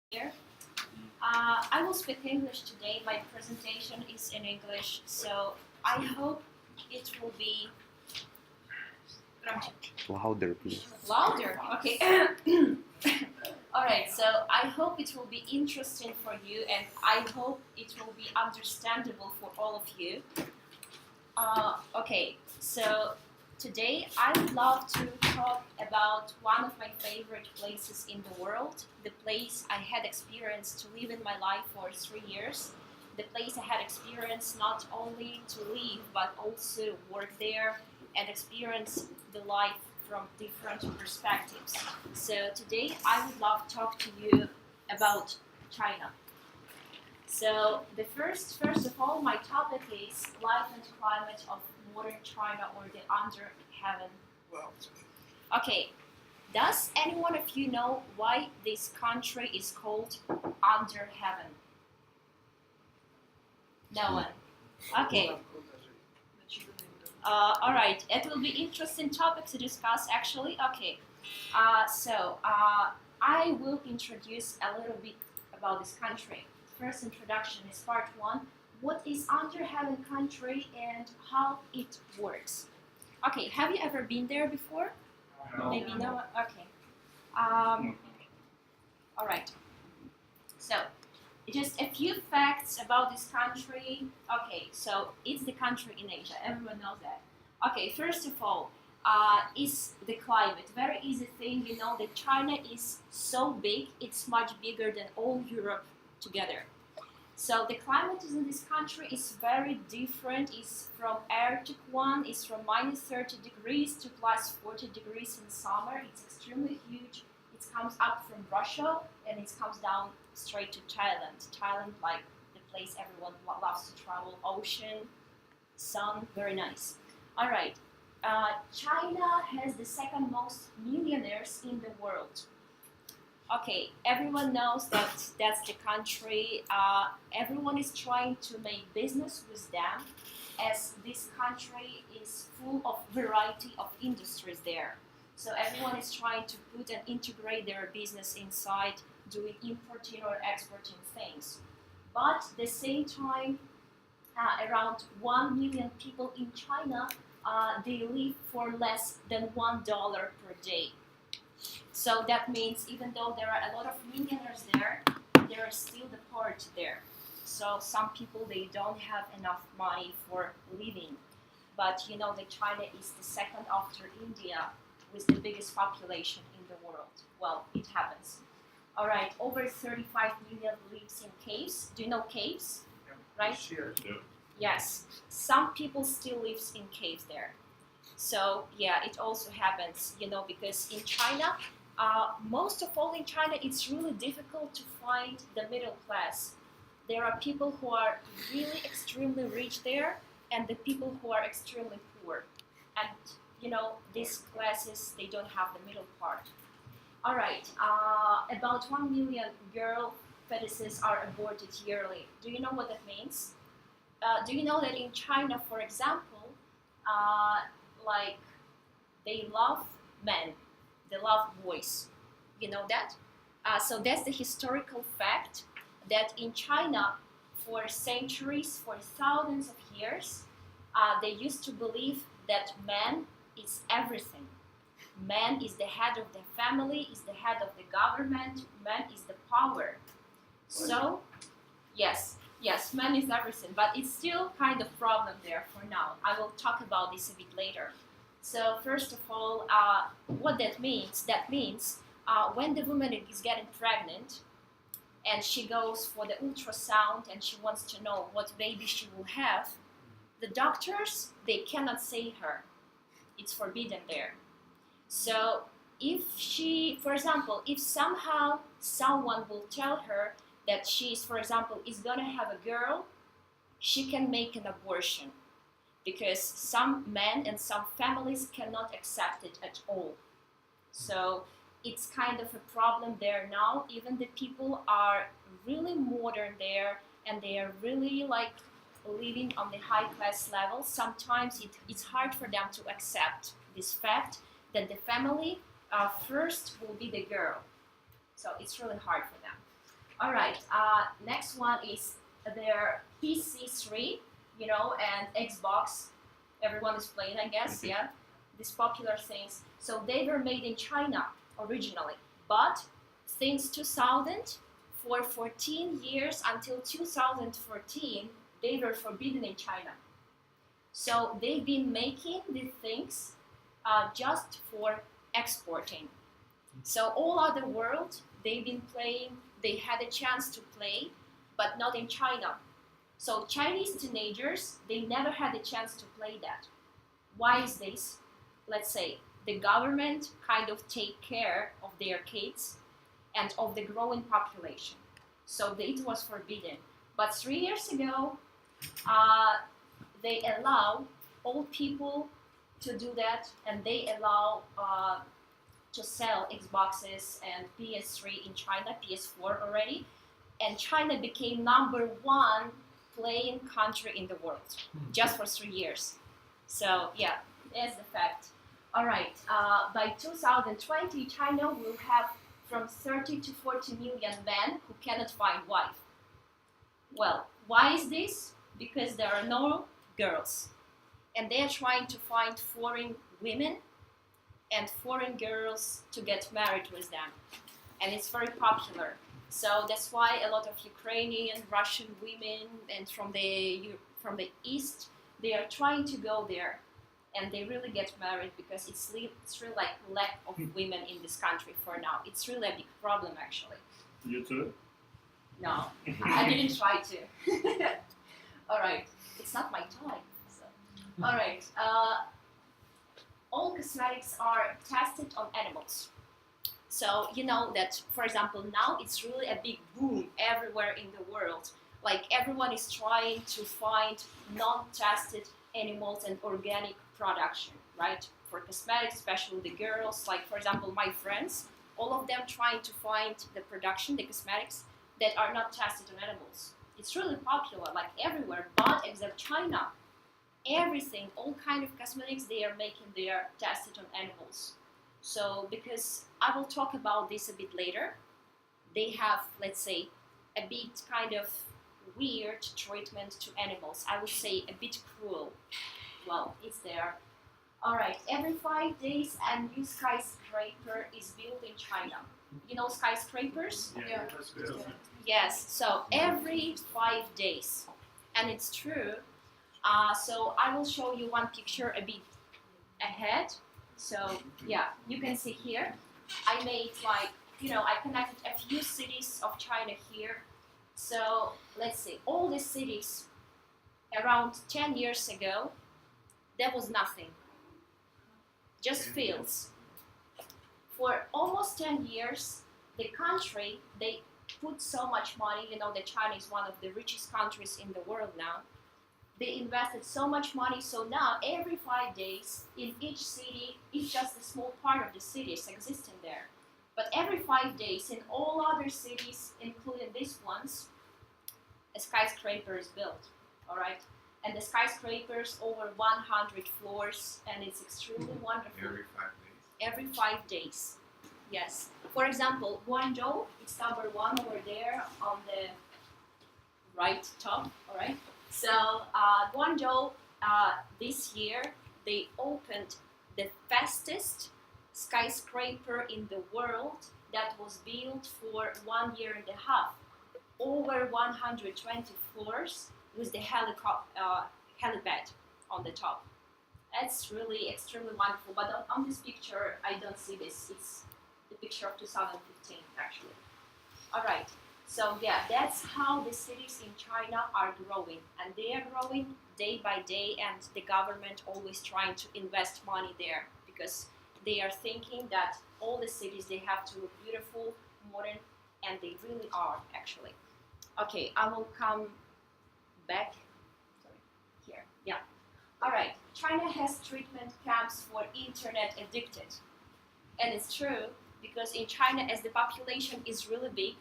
here. I will speak English today. My presentation is in English, so I hope it will be Louder, please. louder. Okay. Alright, so I hope it will be interesting for you and I hope it will be understandable for all of you. Okay, so today I would love to talk about one of my favorite places in the world, the place I had experience to live in my life for 3 years, the place I had experience not only to live but also work there and experience the life from different perspectives. So today I would love to talk to you about China. So the first of all, my topic is life and climate of modern China or the under heaven world. Okay, does any one of you know why this country is called under heaven? No one. Okay. All right, it will be interesting topic to discuss actually. Okay, I will introduce a little bit about this country. First introduction is part one. What is under heaven country and how it works? Okay, have you ever been there before? No. Maybe no. Okay. Um, all right. So, just a few facts about this country. Okay, so it's the country in Asia. Everyone knows that. Okay, first of all, is the climate. Very easy thing. You know that China is so big. It's much bigger than all Europe together. So the climate in this country is very different. It's from Arctic one. It's from minus 30 degrees to plus 40 degrees in summer. It's extremely huge. It comes up from Russia and it comes down straight to Thailand. Thailand, like the place everyone loves to travel. Ocean, sun, very nice. All right. China has the second most millionaires in the world. Okay, everyone knows that that's the country. Everyone is trying to make business with them, as this country is full of variety of industries there. So everyone is trying to put and integrate their business inside, doing importing or exporting things. But at the same time, around 1 million people in China, they live for less than $1 per day. So that means even though there are a lot of millionaires there, there are still the poverty there. So some people they don't have enough money for living. But you know that China is the second after India with the biggest population in the world. Well, it happens. All right, over 35 million lives in caves. Do you know caves? Right? Sure. Yes. Some people still lives in caves there. So yeah, it also happens, you know, because in China, most of all in China, it's really difficult to find the middle class. There are people who are really extremely rich there, and the people who are extremely poor. And you know, these classes they don't have the middle part. All right, about 1 million girl fetuses are aborted yearly. Do you know what that means? Do you know that in China, for example, uh, like they love men, they love boys. You know that? So that's the historical fact that in China, for centuries, for thousands of years, they used to believe that man is everything. Man is the head of the family, is the head of the government, man is the power. So, yes, man is everything, but it's still kind of problem there for now. I will talk about this a bit later. So first of all, what that means? That means when the woman is getting pregnant and she goes for the ultrasound and she wants to know what baby she will have, the doctors they cannot say her. It's forbidden there. So if she, for example, if somehow someone will tell her that she's, for example, is gonna have a girl, she can make an abortion because some men and some families cannot accept it at all. So it's kind of a problem there now. Even the people are really modern there and they are really like living on the high class level. Sometimes it's hard for them to accept this fact that the family first will be the girl. So it's really hard for them. All right. Next one is their PC3, and Xbox. Everyone is playing, I guess. Yeah, these popular things. So they were made in China originally, but since 2000, for 14 years until 2014, they were forbidden in China. So they've been making these things just for exporting. So all over the world, they've been playing. They had a chance to play, but not in China. So Chinese teenagers, they never had a chance to play that. Why is this? Let's say the government kind of take care of their kids and of the growing population. So it was forbidden. But 3 years ago, uh, they allow old people to do that, and they allow to sell Xboxes and PS3 in China, PS4 already, and China became #1 playing country in the world just for 3 years. So yeah, that's the fact. All right, by 2020, China will have from 30 to 40 million men who cannot find wife. Well, why is this? Because there are no girls, and they are trying to find foreign women and foreign girls to get married with them, and it's very popular. So that's why a lot of Ukrainian, Russian women, and from the east, they are trying to go there, and they really get married because it's really like lack of women in this country for now. It's really a big problem actually. You too? No, I didn't try to. All right, it's not my time. So. All right, all cosmetics are tested on animals. So you know that, for example, now it's really a big boom everywhere in the world. Like everyone is trying to find non-tested animals and organic production, right? For cosmetics, especially the girls. Like for example, my friends, all of them trying to find the production, the cosmetics that are not tested on animals. It's really popular, like everywhere, but except China. Everything, all kind of cosmetics they are making, they are tested on animals. So because I will talk about this a bit later, they have, let's say, a bit kind of weird treatment to animals. I would say a bit cruel. Well, it's there. All right, every 5 days a new skyscraper is built in China. You know skyscrapers? Yeah, that's good. Yes, so every 5 days. And it's true. So I will show you one picture a bit ahead. So yeah, you can see here. I made I connected a few cities of China here. So let's see, all the cities around 10 years ago, there was nothing. Just fields. For almost 10 years, the country, they put so much money, that China is one of the richest countries in the world now. They invested so much money, so now every 5 days in each city, it's just a small part of the city is existing there. But every 5 days in all other cities, including these ones, a skyscraper is built, all right? And the skyscrapers over 100 floors, and it's extremely wonderful. Every 5 days. Every 5 days, yes. For example, Guangzhou, it's #1 over there on the right top, all right? So Guangzhou, this year, they opened the fastest skyscraper in the world that was built for 1 year and a half. Over 120 floors with the helipad on the top. That's really extremely wonderful. But on this picture, I don't see this. It's the picture of 2015, actually. All right. So yeah, that's how the cities in China are growing, and they are growing day by day, and the government always trying to invest money there because they are thinking that all the cities, they have to look beautiful, modern, and they really are actually. Okay, I will come back. Sorry, here. Yeah. All right. China has treatment camps for internet addicted, and it's true because in China, as the population is really big,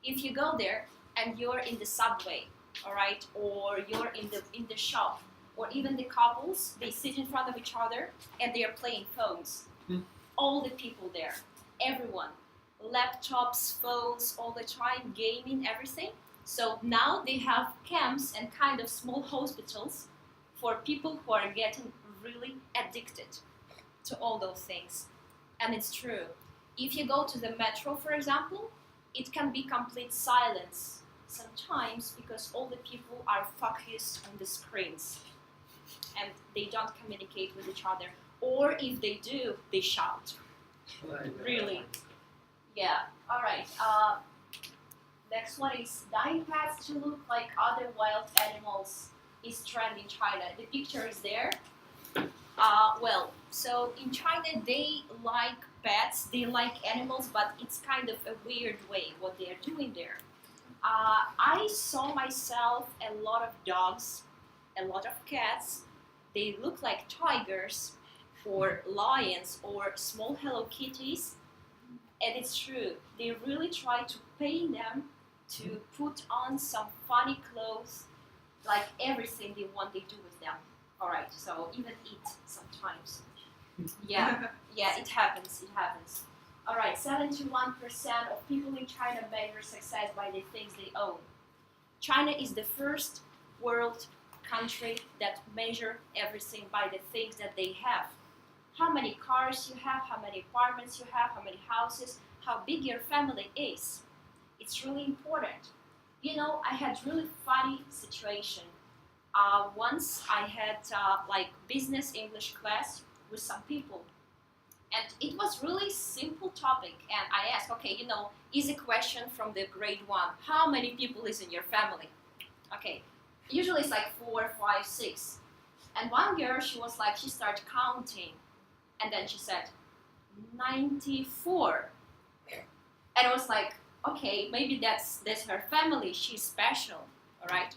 if you go there and you're in the subway, all right, or you're in the shop, or even the couples, they sit in front of each other and they are playing phones. All the people there, everyone, laptops, phones all the time, gaming, everything. So now they have camps and kind of small hospitals for people who are getting really addicted to all those things. And it's true. If you go to the metro, for example, it can be complete silence sometimes because all the people are focused on the screens and they don't communicate with each other. Or if they do, they shout. Really. Yeah. All right. Next one is dying pets to look like other wild animals is trend in China. The picture is there. So in China they like pets, they like animals, but it's kind of a weird way what they are doing there. I saw myself a lot of dogs, a lot of cats. They look like tigers or lions or small Hello Kitties. And it's true, they really try to pay them to put on some funny clothes, like everything they want they do with them. Alright, so even eat sometimes. Yeah, yeah, it happens, it happens. Alright, 71% of people in China measure success by the things they own. China is the first world country that measure everything by the things that they have. How many cars you have, how many apartments you have, how many houses, how big your family is. It's really important. You know, I had really funny situation. Once I had like business English class with some people, and it was really simple topic. And I asked, okay, you know, easy question from the grade one: how many people is in your family? Okay, usually it's like 4, 5, 6. And one girl, she started counting, and then she said 94. And I was like, okay, maybe that's her family. She's special, all right.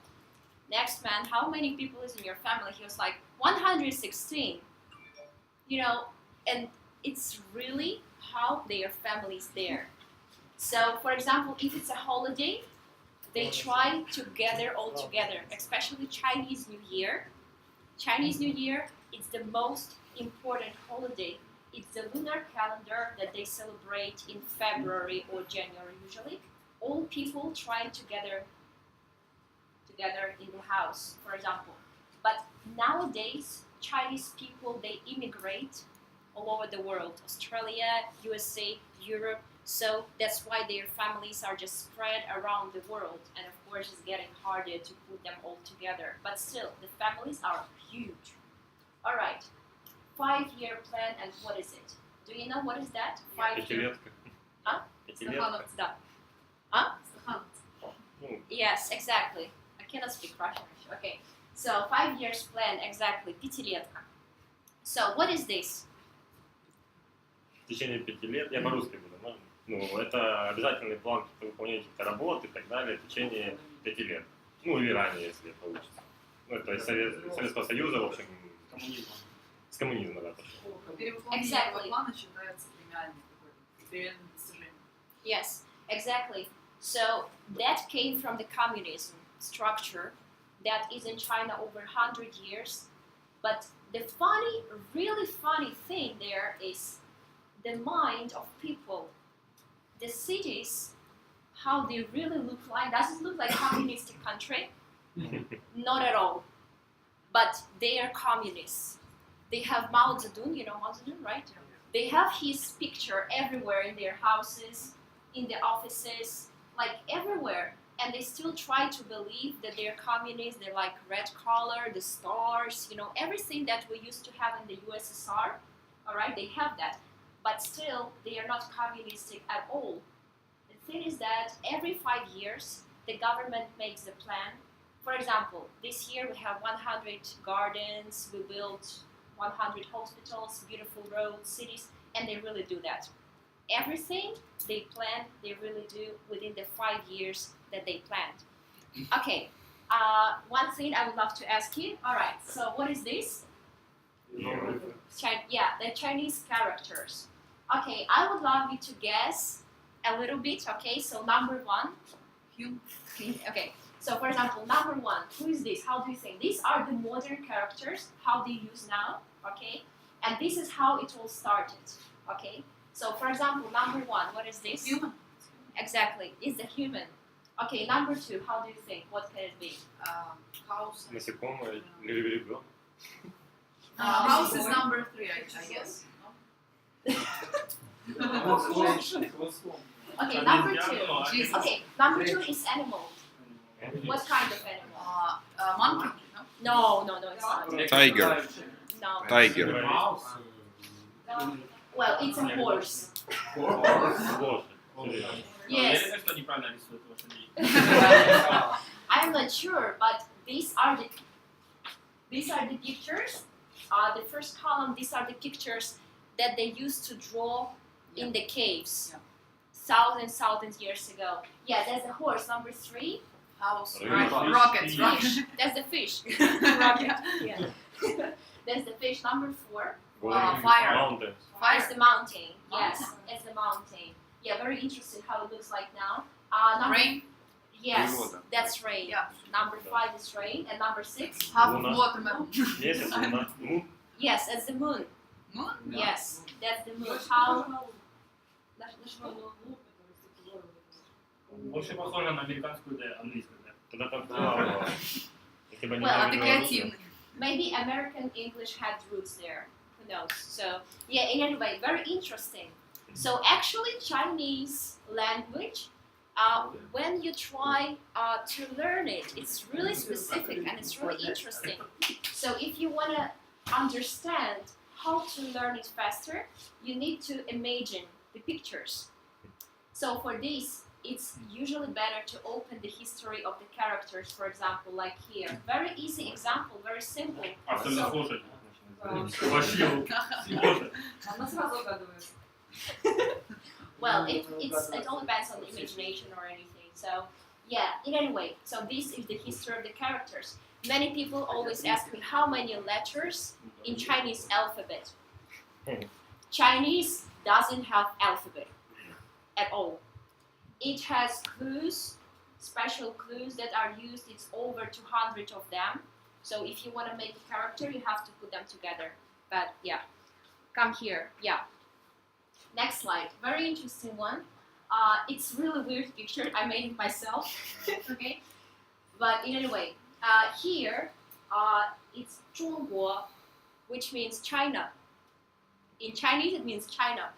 Next man, how many people is in your family? He was like 116. You know, and it's really how their family is there. So, for example, if it's a holiday, they try to gather all together, especially Chinese New Year. Chinese New Year is the most important holiday. It's the lunar calendar that they celebrate in February or January usually. All people try together in the house, for example. But nowadays, Chinese people, they immigrate all over the world, Australia, USA, Europe. So that's why their families are just spread around the world. And of course, it's getting harder to put them all together. But still, the families are huge. All right, 5-year plan, and what is it? Do you know what is that? 5-year. Пятилетка. Huh? Пятилетка. Да. Huh? Ну, Yes, exactly. I cannot speak Russian. Okay, so 5 years plan, exactly. Пятилетка. So what is this? в течение 5 лет, я по-русски буду, можно? Ну, это обязательный план выполнения каких-то работ и так далее в течение 5 лет. Ну, или ранее, если получится. Ну, это из Советского Союза, в общем, с коммунизма, да, пошло. Перевыполнение этого плана считается премиальным какой-то, премиальным достижением. Yes, exactly. So that came from the communism structure that is in China over 100 years. But the funny, really funny thing there is the mind of people. The cities, how they really look like. Does it look like a communistic country? Not at all. But they are communists. They have Mao Zedong, you know Mao Zedong, right? They have his picture everywhere in their houses, in the offices, like everywhere. And they still try to believe that they're communists. They like red color, the stars, you know, everything that we used to have in the USSR. All right, they have that. But still, they are not communistic at all. The thing is that every 5 years, the government makes a plan. For example, this year we have 100 gardens, we built 100 hospitals, beautiful roads, cities, and they really do that. Everything they plan, they really do within the 5 years that they planned. Okay, one thing I would love to ask you. All right, so what is this? The Chinese characters. Okay, I would love you to guess a little bit. Okay, so number 1. Okay, so for example, number 1, who is this? How do you think? These are the modern characters, how they use now. Okay, and this is how it all started. Okay, So, for example, number 1, what is this? Human. Exactly, it's a human. Okay, number 2, how do you think? What can it be? House. Насекомое или ребенок. House is number 3, I guess. Okay, number 2. Jesus. Okay, number 2 is animal. What kind of animal? Monkey. No? No, it's not. Tiger. No. Tiger. Well, it's a horse. Лошадь. Yes. Уверены, что неправильно рисуют лошадей? I'm not sure, but these are the pictures. The first column, these are the pictures that they used to draw in the caves. Yeah. Thousands years ago. Yeah, that's the horse. Number 3, House. Right. Rockets. fish. That's the fish. Rocket. Yeah. That's the fish. Number 4 Fire. Mountains. is the mountain. Yes, it's the mountain. Yeah, very interesting how it looks like now. Number, Rain. Yes, Природа. that's rain. Yeah. Number 5 is rain, and number 6. Half Luna. watermelon. Месяц, луна. Moon. Yes, it's the moon. Moon? Yes, that's the moon. How? Больше похоже на американскую, да, английскую, да. Тогда там плавало. Если бы они Well, говорили Ты на русском. креативный. Maybe American English had roots there. Who knows? So, yeah, in any way, very interesting. So, actually, Chinese language, when you try to learn it, it's really specific and it's really interesting. So, if you want to understand how to learn it faster, you need to imagine the pictures. So, for this, it's usually better to open the history of the characters, for example, like here. Very easy example, very simple. Особенно So, слушать. Вообще, серьезно. Она сразу угадывает. well, it all depends on the imagination or anything. So, yeah, in any way, so this is the history of the characters. Many people always ask me how many letters in Chinese alphabet. Chinese doesn't have alphabet at all. It has clues, special clues that are used. It's over 200 of them. So if you want to make a character, you have to put them together. But yeah, come here. Yeah. Next slide. Very interesting one. It's really weird picture. I made it myself. Okay. But in any way, here it's 中国, which means China. In Chinese, it means China.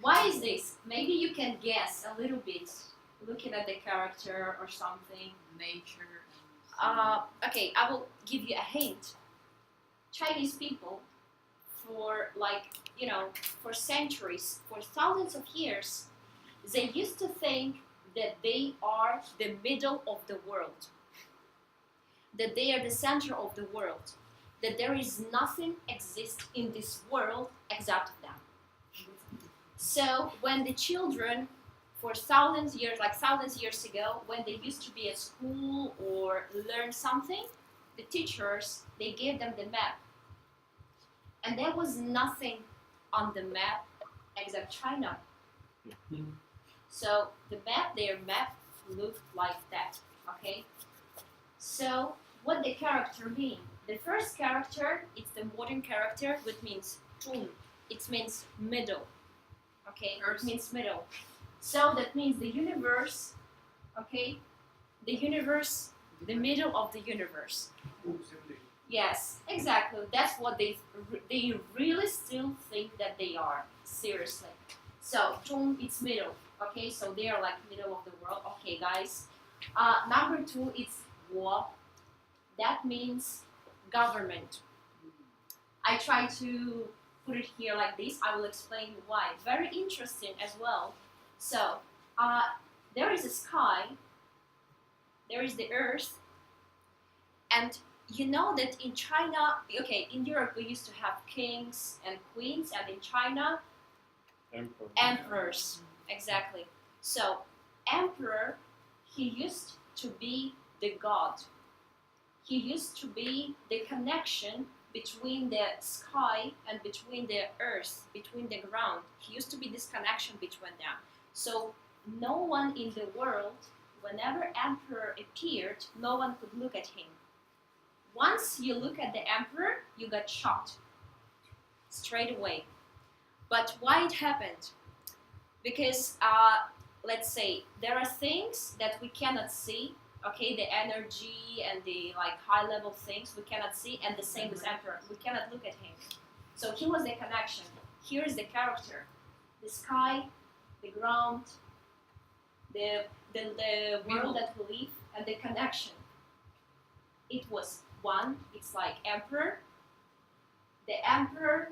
Why is this? Maybe you can guess a little bit, looking at the character or something. Nature. Okay, I will give you a hint. Chinese people, for for centuries, for thousands of years, they used to think that they are the middle of the world, that they are the center of the world, that there is nothing exists in this world except them. So when the children, for thousands years ago, when they used to be at school or learn something, the teachers, they gave them the map. And there was nothing on the map except China. So their map looked like that, okay? So what the character mean? The first character, it's the modern character, which means 中. It means middle. Okay, it means middle. So that means the universe, okay? The universe, the middle of the universe. Yes, exactly. That's what they really still think that they are. Seriously. So 中 it's middle. Okay, so they are like middle of the world. Okay, guys. Number 2 it's 国. That means government. I try to put it here like this. I will explain why. Very interesting as well. So, there is a sky, there is the earth, and you know that in China, okay, in Europe we used to have kings and queens, and in China, Emperor. emperors. Exactly. So, emperor, he used to be the god. He used to be the connection between the sky and between the earth, between the ground. He used to be this connection between them. So no one in the world, whenever emperor appeared, no one could look at him. Once you look at the emperor, you got shot straight away. But why it happened? because let's say there are things that we cannot see. Okay, the energy and the like high level things we cannot see, and the same with emperor. We cannot look at him. So he was the connection. Here is the character, the sky, the ground, the world that we live, and the connection. It was one. It's like emperor. The emperor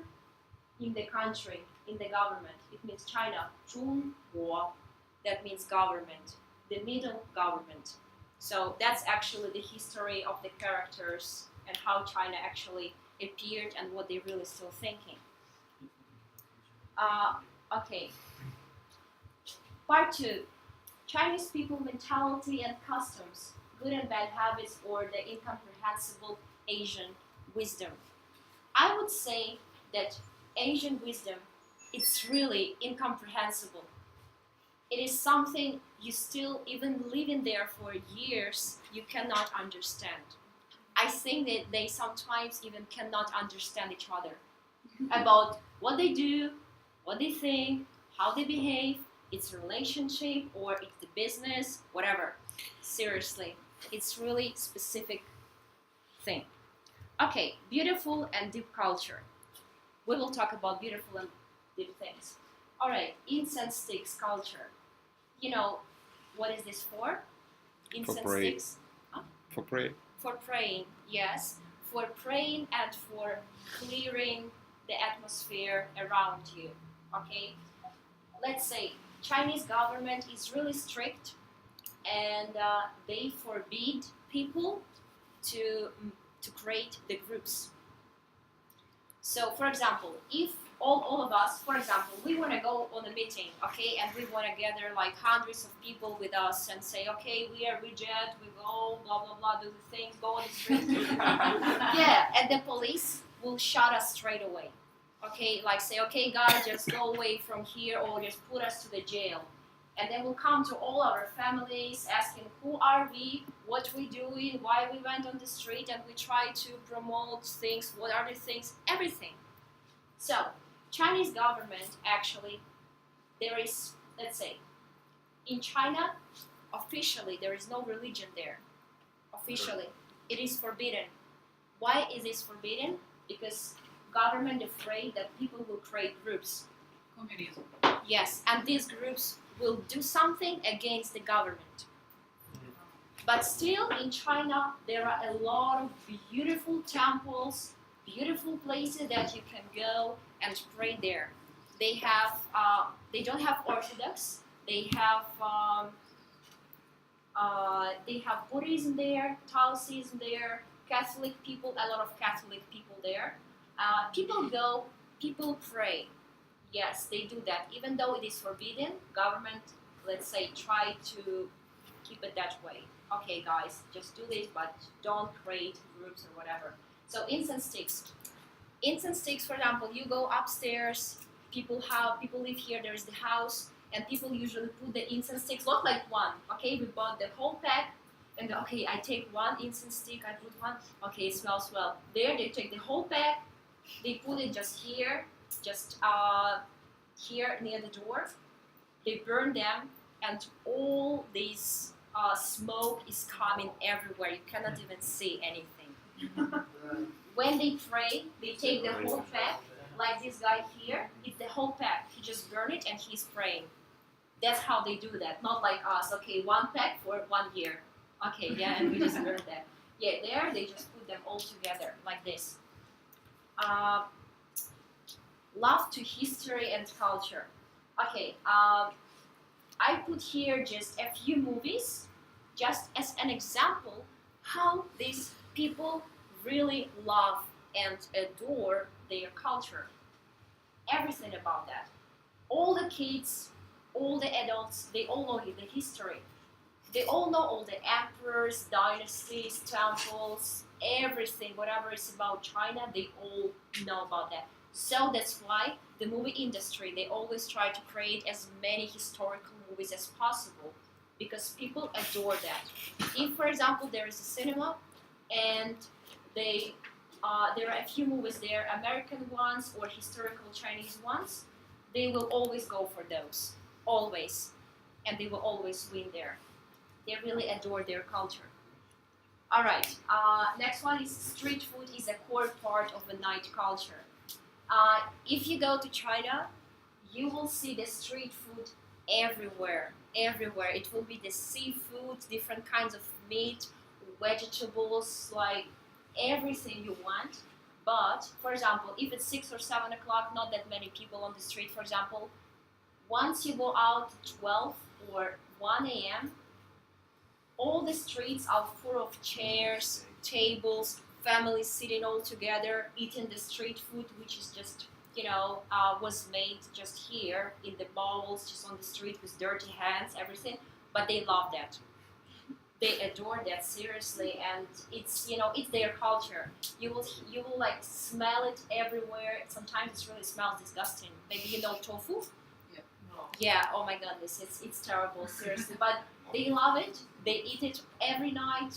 in the country, in the government. It means China. 中国. That means government. The middle government. So that's actually the history of the characters and how China actually appeared and what they're really still thinking. Okay. Part 2. Chinese people mentality and customs, good and bad habits, or the incomprehensible Asian wisdom. I would say that Asian wisdom, it's really incomprehensible. It is something you still, even living there for years, you cannot understand. I think that they sometimes even cannot understand each other about what they do, what they think, how they behave, its relationship, or it's the business, whatever. Seriously, it's really specific thing. Okay, beautiful and deep culture. We will talk about beautiful and deep things. All right, incense sticks culture. You know, what is this for? Incense praying. sticks. For prayer. For praying, yes. For praying and for clearing the atmosphere around you. Okay? Let's say Chinese government is really strict and they forbid people to create the groups. So, for example, if all of us, for example, we want to go on a meeting, okay, and we want to gather like hundreds of people with us and say, okay, we are reject, we go, blah, blah, blah, do the things, go on the street. Yeah, and the police will shut us straight away. Okay, like say, okay, guys, just go away from here or just put us to the jail. And then we'll come to all our families asking who are we, what we doing, why we went on the street, and we try to promote things, what are the things, everything. So, Chinese government actually, there is, let's say, in China, officially there is no religion there. Officially, it is forbidden. Why is this forbidden? Because government afraid that people will create groups. Communism. Yes, and these groups will do something against the government. But still, in China, there are a lot of beautiful temples, beautiful places that you can go and pray there. They have, they don't have Orthodox. They have Buddhism there, Taoism there, Catholic people, a lot of Catholic people there. People go, people pray. Yes, they do that. Even though it is forbidden, government, let's say, try to keep it that way. Okay, guys, just do this, but don't create groups or whatever. So incense sticks. Incense sticks, for example, you go upstairs, people live here, there's the house, and people usually put the incense sticks, not like one, okay? We bought the whole pack, and okay, I take one incense stick, I put one, okay, it smells well. There, they take the whole pack, they put it just here, here near the door. They burn them, and all this smoke is coming everywhere. You cannot even see anything. When they pray, they take the whole pack, like this guy here. It's the whole pack. He just burn it and he's praying. That's how they do that. Not like us. Okay, one pack for 1 year. Okay, yeah, and we just burn them. Yeah, there they just put them all together like this. Love to history and culture. Okay, I put here just a few movies, just as an example how these people really love and adore their culture. Everything about that. All the kids, all the adults, they all know the history. They all know all the emperors, dynasties, temples, everything, whatever is about China, they all know about that. So that's why the movie industry, they always try to create as many historical movies as possible because people adore that. If, for example, there is a cinema and there are a few movies there, American ones or historical Chinese ones, they will always go for those. always, and they will always win there. They really adore their culture. All right. Next one is street food is a core part of the night culture. If you go to China, you will see the street food everywhere. Everywhere. It will be the seafood, different kinds of meat, vegetables, like everything you want. But, for example, if it's 6 or 7 o'clock, not that many people on the street, for example, once you go out at 12 or 1 a.m., all the streets are full of chairs, tables, families sitting all together, eating the street food, which is just, was made just here in the bowls, just on the street with dirty hands, everything. But they love that. They adore that seriously, and it's it's their culture. You will like smell it everywhere. Sometimes it really smells disgusting. Maybe tofu. No. Yeah. Oh my goodness, it's terrible, seriously. But they love it. They eat it every night.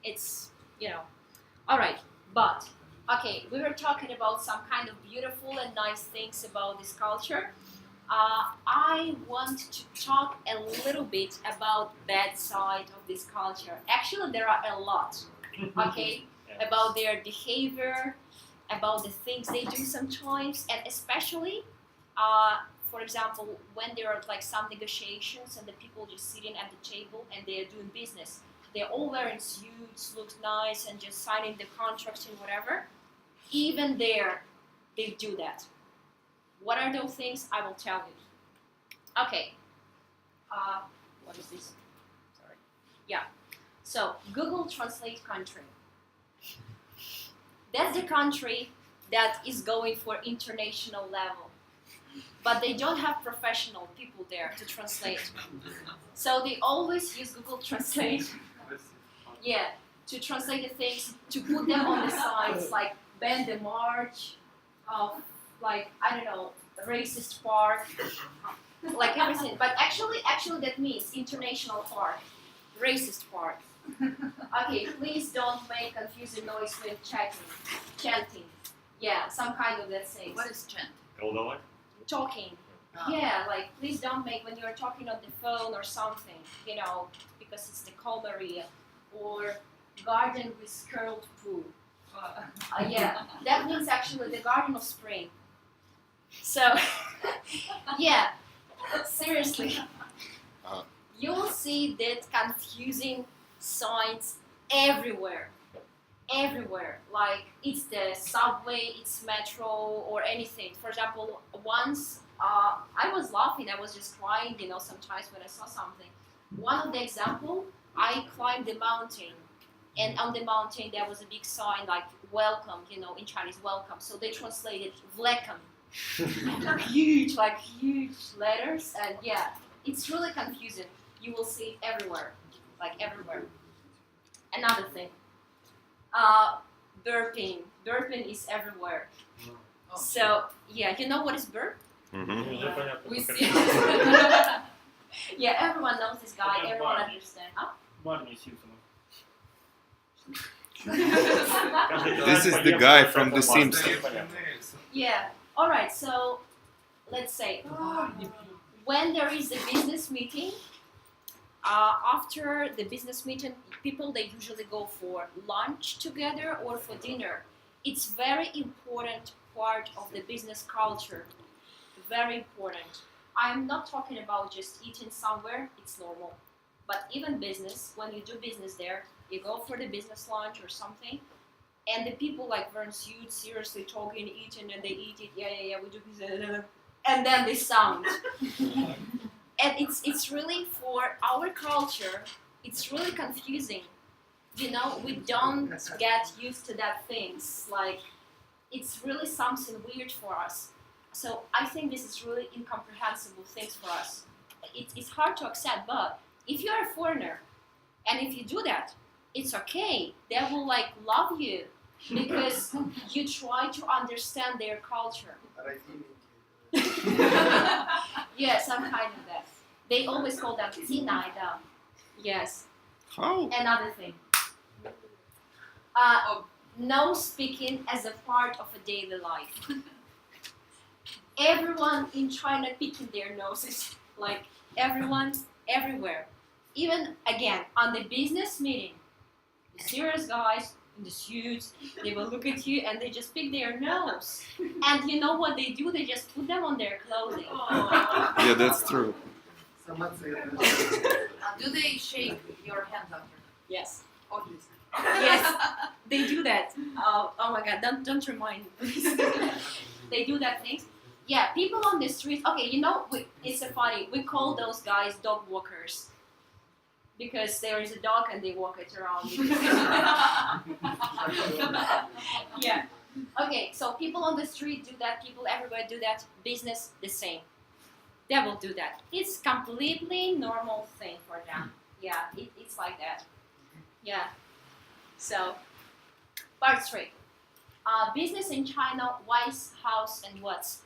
It's all right. But okay, we were talking about some kind of beautiful and nice things about this culture. I want to talk a little bit about bad side of this culture. Actually, there are a lot. Okay, about their behavior, about the things they do sometimes, and especially, for example, when there are like some negotiations and the people just sitting at the table and they are doing business. They're all wearing suits, look nice, and just signing the contracts and whatever. Even there, they do that. What are those things? I will tell you. Okay. What is this? Sorry. Yeah. So, Google Translate country. That's the country that is going for international level. But they don't have professional people there to translate. So they always use Google Translate. Yeah, to translate the things, to put them on the sides, like ban the march of, like, I don't know, racist park, like everything. But actually that means international park, racist park. Okay, please don't make confusing noise when chanting. Yeah, some kind of that thing. What is chant? Колдовать? Talking. Ah. Yeah, like please don't make when you're talking on the phone or something, because it's the calm area, or garden with curled poo. Yeah, that means actually the garden of spring. So, yeah, seriously, you'll see that confusing signs everywhere. Everywhere, like it's the subway, it's metro, or anything. For example, once I was laughing, I was just crying, sometimes when I saw something. One of the example, I climbed the mountain, and on the mountain there was a big sign like welcome, in Chinese, welcome. So they translated "welcome," huge letters, and yeah, it's really confusing. You will see it everywhere, like everywhere. Another thing. Burping. Burping is everywhere. Oh. So, yeah, you know what is burp? Уже понятно. We как see. это. Yeah, everyone knows this guy, Okay, everyone Barney. understands. Барни Симпсонов. Каждый This is человек the поел guy по from The центру массы, Simpsons. понятно. Yeah, alright, so let's say when there is a business meeting, after the business meeting, people they usually go for lunch together or for dinner. It's very important part of the business culture. Very important. I'm not talking about just eating somewhere, it's normal. But even business, when you do business there, you go for the business lunch or something, and the people like wearing suits, seriously talking, eating, and they eat it, yeah, we do business, and then they sound. And it's really, for our culture, it's really confusing. We don't get used to that things. Like, it's really something weird for us. So I think this is really incomprehensible things for us. It's hard to accept, but if you're a foreigner, and if you do that, it's okay. They will like love you because you try to understand their culture. Yeah, some kind of that. They always call them 进来的. Yes. How? Another thing. No speaking as a part of a daily life. everyone in China picking their noses, like everyone, everywhere. Even again on the business meeting, the serious guys in the suits, they will look at you and they just pick their nose. And you know what they do? They just put them on their clothing. Yeah, that's true. Do they shake your hand after? Yes. Obviously. Yes, they do that. Oh my God! Don't remind me, please. They do that thing. Yeah, people on the street. Okay, you know, it's so funny. We call those guys dog walkers because there is a dog and they walk it around. Yeah. Okay, so people on the street do that. People everywhere do that. Business the same. They will do that. It's completely normal thing for them. Yeah, it's like that. Yeah. So, part 3. Business in China, why's, hows, and what's.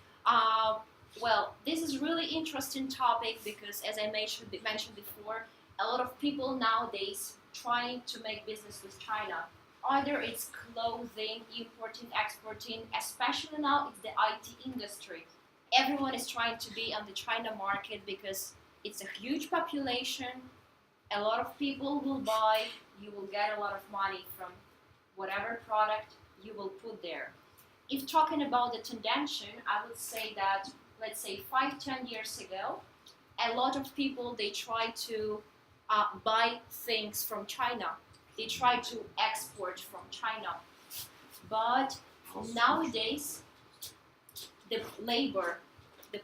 Well, this is really interesting topic because, as I mentioned before, a lot of people nowadays trying to make business with China. Either it's clothing, importing, exporting, especially now it's the IT industry. Everyone is trying to be on the China market because it's a huge population. A lot of people will buy, you will get a lot of money from whatever product you will put there. If talking about the tendency, I would say that, let's say 5-10 years ago, a lot of people, they try to buy things from China. They try to export from China. But nowadays, the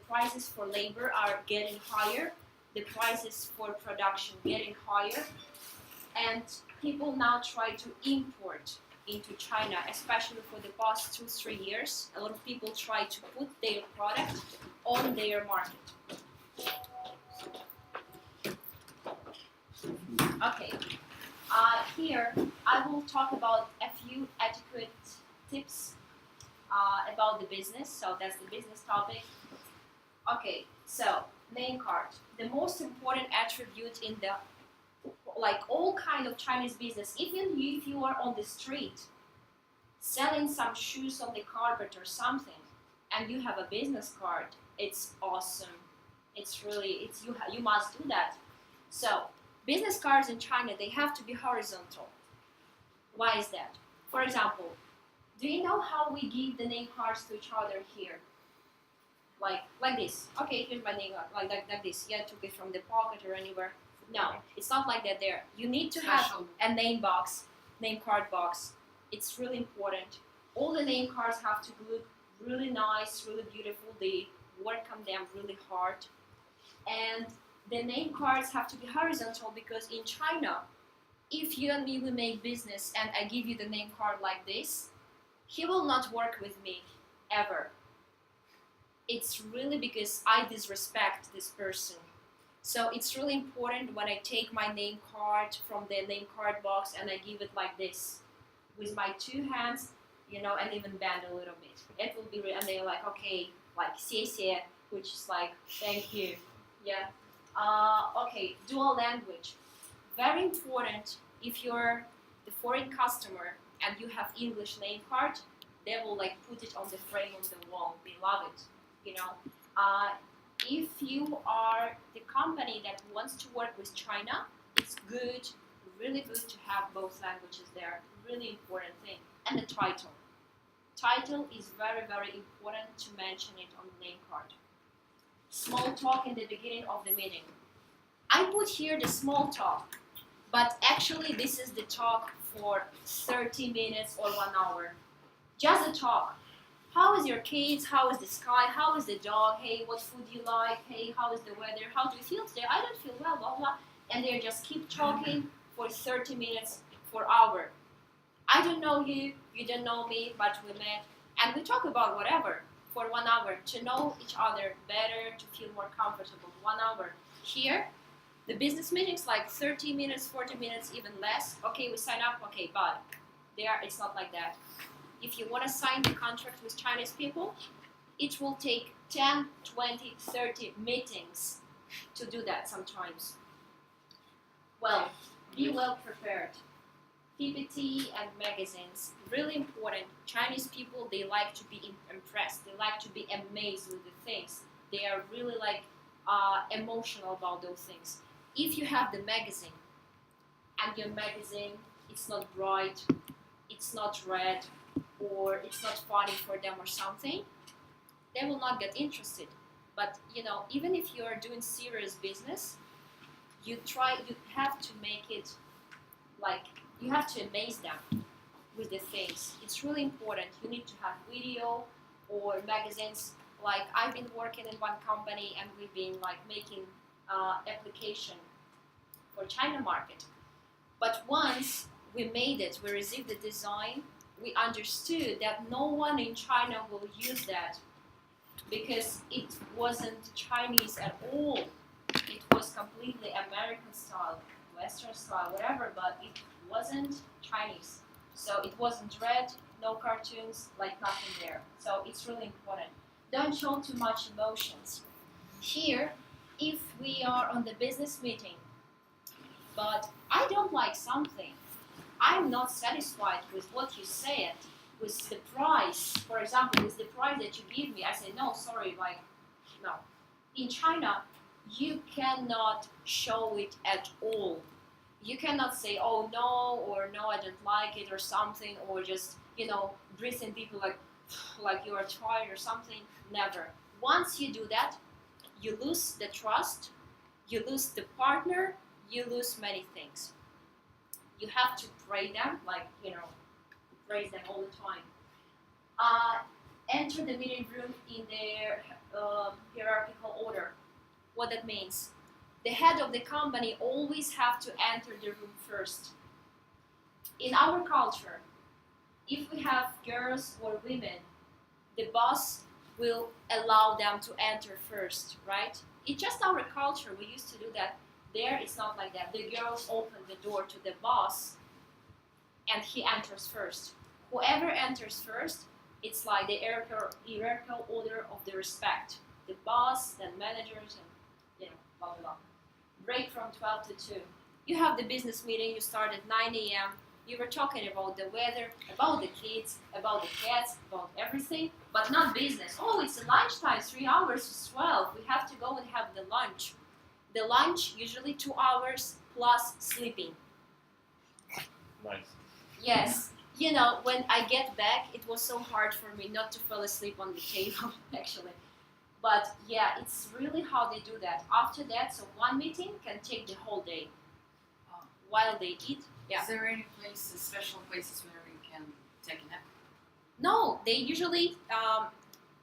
prices for labor are getting higher, the prices for production getting higher, and people now try to import into China, especially for the past 2-3 years. A lot of people try to put their product on their market. Okay, here I will talk about a few etiquette tips about the business. So that's the business topic. Okay, so name card. The most important attribute in the all kind of Chinese business. Even if you are on the street selling some shoes on the carpet or something, and you have a business card, it's awesome. It's really you must do that. So business cards in China, they have to be horizontal. Why is that? For example, do you know how we give the name cards to each other here? Like this. Okay, here's my name card. Like this. Yeah, I took it from the pocket or anywhere. No, it's not like that there. You need to have a name card box. It's really important. All the name cards have to look really nice, really beautiful. They work on them really hard. And the name cards have to be horizontal because in China, if you and me will make business and I give you the name card like this, he will not work with me ever. It's really because I disrespect this person. So it's really important when I take my name card from the name card box and I give it like this with my 2 hands, and even bend a little bit. It will be, and they're like, okay, like 谢谢, which is like thank you. Yeah. Okay, dual language. Very important. If you're the foreign customer and you have English name card, they will put it on the frame on the wall. They love it. If you are the company that wants to work with China, it's good, really good to have both languages there. Really important thing. And the title. Title is very, very important to mention it on the name card. Small talk in the beginning of the meeting. I put here the small talk, but actually this is the talk for 30 minutes or 1 hour. Just the talk. How is your kids? How is the sky? How is the dog? Hey, what food do you like? Hey, how is the weather? How do you feel today? I don't feel well, blah, blah. And they just keep talking for 30 minutes, for hour. I don't know you, you don't know me, but we met. And we talk about whatever for 1 hour to know each other better, to feel more comfortable. 1 hour. Here, the business meetings 30 minutes, 40 minutes, even less. Okay, we sign up, okay, bye. It's not like that. If you want to sign the contract with Chinese people, it will take 10, 20, 30 meetings to do that sometimes. Well, be well prepared. PPT and magazines, really important. Chinese people, they like to be impressed. They like to be amazed with the things. They are really like emotional about those things. If you have the magazine and your magazine, it's not bright, it's not red, or it's not funny for them or something, they will not get interested. But even if you are doing serious business, you have to make it like you have to amaze them with the things. It's really important. You need to have video or magazines. Like I've been working in one company and we've been like making application for China market. But once we made it, we received the design, we understood that no one in China will use that because it wasn't Chinese at all. It was completely American style, Western style, whatever, but it wasn't Chinese. So it wasn't red, no cartoons, like nothing there. So it's really important. Don't show too much emotions. Here, if we are on the business meeting, but I don't like something, I'm not satisfied with what you said, with the price. For example, with the price that you give me, I say, no, sorry, like, no. In China, you cannot show it at all. You cannot say, oh, no, or no, I don't like it, or something, or just, breathe in people like you are tired or something. Never. Once you do that, you lose the trust, you lose the partner, you lose many things. You have to praise them, praise them all the time. Enter the meeting room in their hierarchical order. What that means? The head of the company always have to enter the room first. In our culture, if we have girls or women, the boss will allow them to enter first, right? It's just our culture. We used to do that. There, it's not like that. The girls open the door to the boss, and he enters first. Whoever enters first, it's like the hierarchical order of the respect. The boss, then managers, and blah blah blah. Break from 12 to 2. You have the business meeting. You start at 9 a.m. You were talking about the weather, about the kids, about the cats, about everything, but not business. Oh, it's lunchtime, 3 hours to 12. We have to go and have the lunch. The lunch, usually 2 hours plus sleeping. Nice. Yes. When I get back, it was so hard for me not to fall asleep on the table, actually. But yeah, it's really how they do that. After that, so one meeting can take the whole day. While they eat, yeah. Is there any places, special places where you can take a nap? No, they usually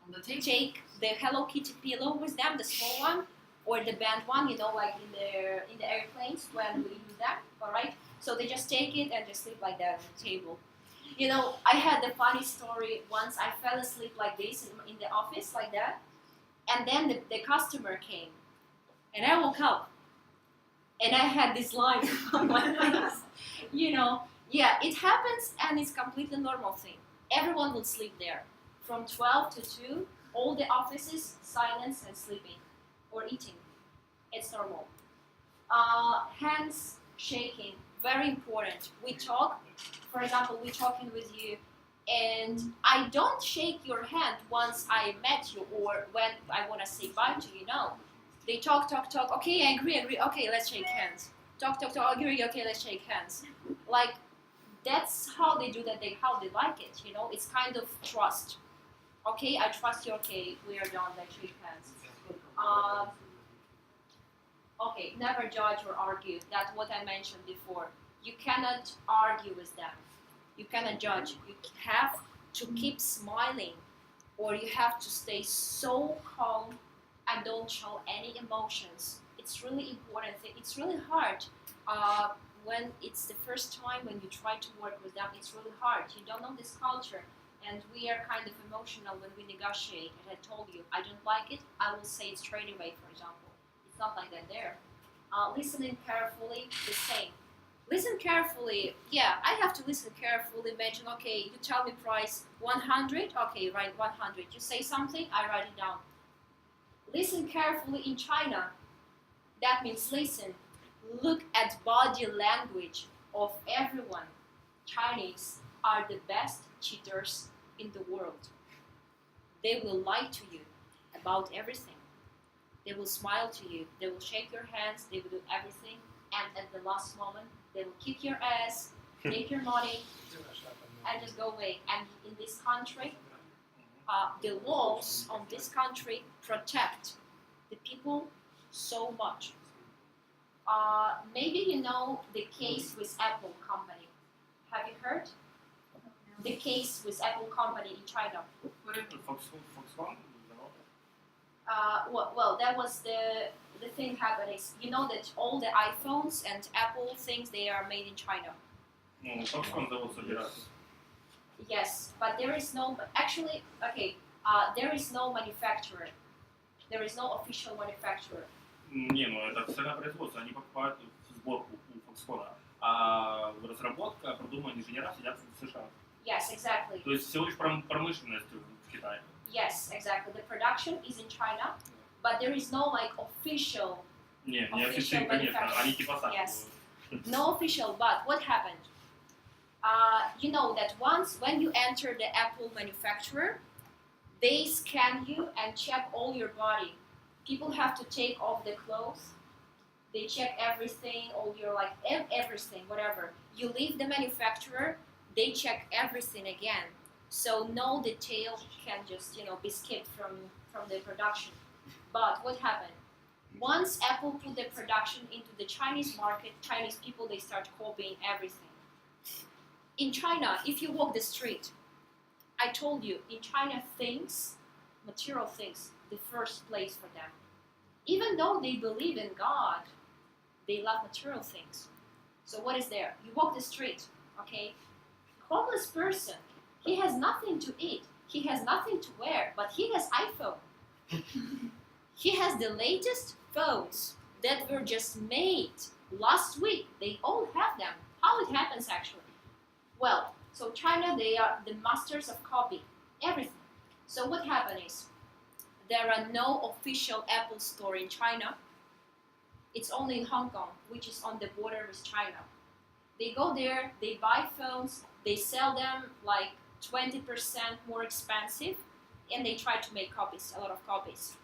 On the table? take the Hello Kitty pillow with them, the small one, or the band one, like in the airplanes when we use them, alright? So they just take it and just sleep like that on the table. I had a funny story once. I fell asleep like this in the office, like that, and then the customer came, and I woke up, and I had this line on my face. Yeah, it happens, and it's completely normal thing. Everyone will sleep there. From 12 to 2, all the offices, silence and sleeping, or eating. It's normal. Hands shaking, very important. We talk, for example, we're talking with you, and I don't shake your hand once I met you or when I want to say bye to you, no. They talk, okay, I agree, okay, let's shake hands. Talk, agree, okay, let's shake hands. Like, that's how they do that, how they like it, it's kind of trust. Okay, I trust you, okay, we are done, let's shake hands. Okay, never judge or argue. That's what I mentioned before. You cannot argue with them. You cannot judge. You have to keep smiling, or you have to stay so calm and don't show any emotions. It's really important. It's really hard when it's the first time when you try to work with them. It's really hard. You don't know this culture, and we are kind of emotional when we negotiate. And I told you, I don't like it. I will say it straight away. For example, it's not like that there. Listening carefully, the same. Listen carefully. Yeah, I have to listen carefully. Imagine, okay, you tell me price 100. Okay, write 100. You say something, I write it down. Listen carefully in China. That means listen. Look at body language of everyone. Chinese are the best cheaters in the world. They will lie to you about everything. They will smile to you. They will shake your hands. They will do everything. And at the last moment, they will kick your ass, take your money, and just go away. And in this country, the laws on this country protect the people so much. Maybe you know the case with Apple company. Have you heard? The case with Apple company in China. Foxconn? Well, that was the thing happening. You know that all the iPhones and Apple things, they are made in China. Ну, Foxconn завод собирается. Yes, but there is no, actually, okay, there is no manufacturer. There is no official manufacturer. Не, ну это официальное производство, они покупают сборку у Foxconn, а разработка продуманная инженера сидят в США. Yes, exactly. То есть всего лишь промышленность в Китае. Yes, exactly. The production is in China, but there is no like official, Нет, не Official официально, конечно, manufacturer. они типа сами. Yes. no official. But what happened? You know that once when you enter the Apple manufacturer, they scan you and check all your body. People have to take off the clothes. They check everything, all your like everything, whatever. You leave the manufacturer, they check everything again. So no detail can just be skipped from the production. But what happened? Once Apple put the production into the Chinese market, Chinese people they start copying everything. In China, if you walk the street, I told you in China things, material things, the first place for them. Even though they believe in God, they love material things. So what is there? You walk the street, okay? Homeless person, he has nothing to eat, he has nothing to wear, but he has iPhone. He has the latest phones that were just made last week. They all have them. How it happens actually? Well, so China, they are the masters of copy, everything. So what happened is, there are no official Apple store in China. It's only in Hong Kong, which is on the border with China. They go there, they buy phones, they sell them like 20% more expensive, and they try to make copies, a lot of copies.